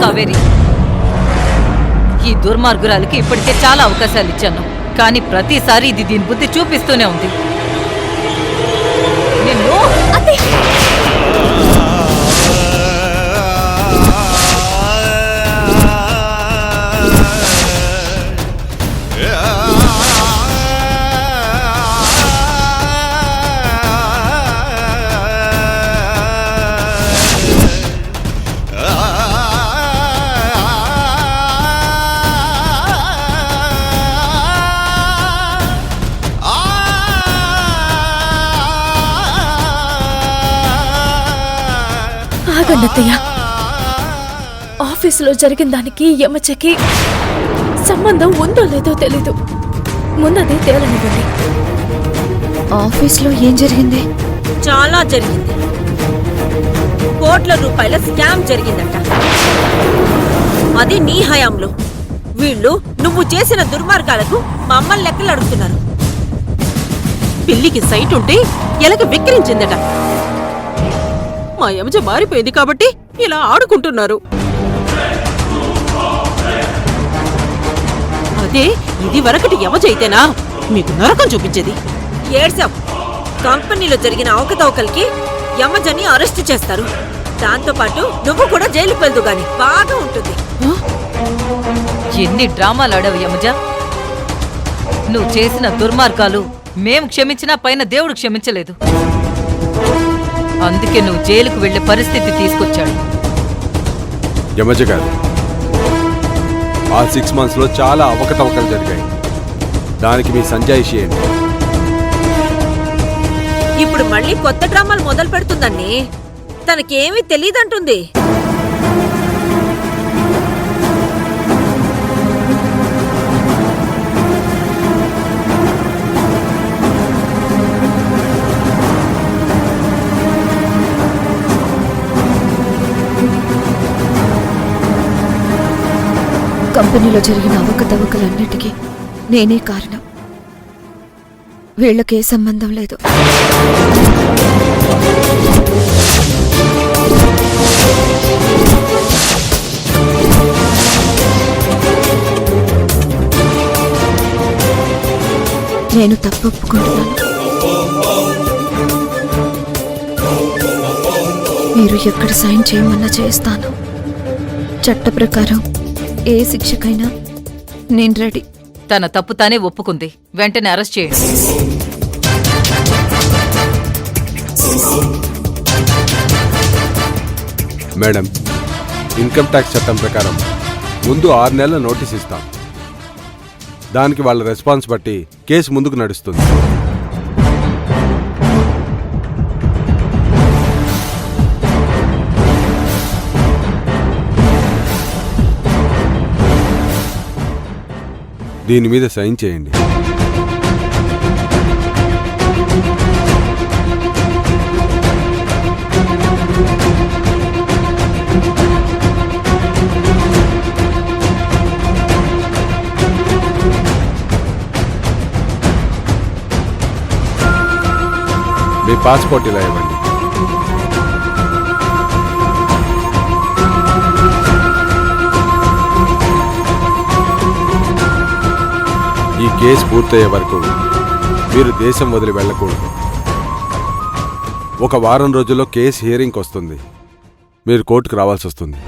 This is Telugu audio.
కావేరి, ఈ దుర్మార్గురాలకి ఇప్పటికే చాలా అవకాశాలు ఇచ్చాను, కానీ ప్రతిసారి ఇది దీని బుద్ధి చూపిస్తూనే ఉంది. నిన్ను ఆగండత్తయ్య, ఆఫీసులో జరిగిన దానికి యమచకి సంబంధం ఉందో లేదో తెలీదు. ముందదే తేలనివ్వండి. ఆఫీస్లో ఏం జరిగింది? చాలా జరిగింది. కోట్ల రూపాయల స్కామ్ జరిగిందట. అది నీ హయాంలో. వీళ్ళు నువ్వు చేసిన దుర్మార్గాలకు మమ్మల్ని లెక్కలు అడుగుతున్నారు. పిల్లికి సైట్ ఉంటే ఎలక విక్రించిందట. మా యమజ మారిపోయింది కాబట్టి ఇలా ఆడుకుంటున్నారు. అదే ఇది వరకటి యమజ అయితేనా మీకు నరకం చూపించేది. ఏడ్సాం. కంపెనీలో జరిగిన అవకతవకలకి యమజని అరెస్ట్ చేస్తారు. దాంతో పాటు నువ్వు కూడా జైలుకు వెళ్తూ గాని బాగా ఉంటుంది. ఎన్ని డ్రామాలు ఆడావు యమజ. నువ్వు చేసిన దుర్మార్గాలు మేం క్షమించినా పైన దేవుడు క్షమించలేదు. అందుకే నువ్వు జైలుకు వెళ్లే పరిస్థితి తీసుకొచ్చాడు. యమజ గారు, ఆ 6 months లో చాలా అవకతవకలు జరిగాయి. దానికి మీ సంజాయిషి ఏంటి? ఇప్పుడు మళ్ళీ కొత్త డ్రామాలు మొదలు పెడుతుందని తనకేమీ తెలీదంటుంది. కంపెనీలో జరిగిన అవకతవకలన్నిటికీ నేనే కారణం. వీళ్ళకే సంబంధం లేదు. నేను తప్పొప్పుకుంటున్నాను. మీరు ఎక్కడ సైన్ చేయమన్నా చేస్తాను. చట్ట ప్రకారం ఏ శిక్షకైనా నేను రెడీ. తన తప్పు తానే ఒప్పుకుంది. వెంటనే అరెస్ట్ చేయండి. మేడం, ఇన్కమ్ ట్యాక్స్ చట్టం ప్రకారం ముందు 6 నెలల నోటీస్ ఇస్తాం. దానికి వాళ్ళ రెస్పాన్స్ బట్టి కేసు ముందుకు నడుస్తుంది. దీని మీద సైన్ చేయండి. మీ పాస్పోర్ట్ ఇలా ఇవ్వండి. ఈ కేసు పూర్తయ్యే వరకు మీరు దేశం వదిలి వెళ్ళకూడదు. 1 వారం రోజుల్లో కేసు హియరింగ్కి వస్తుంది. మీరు కోర్టుకు రావాల్సి వస్తుంది.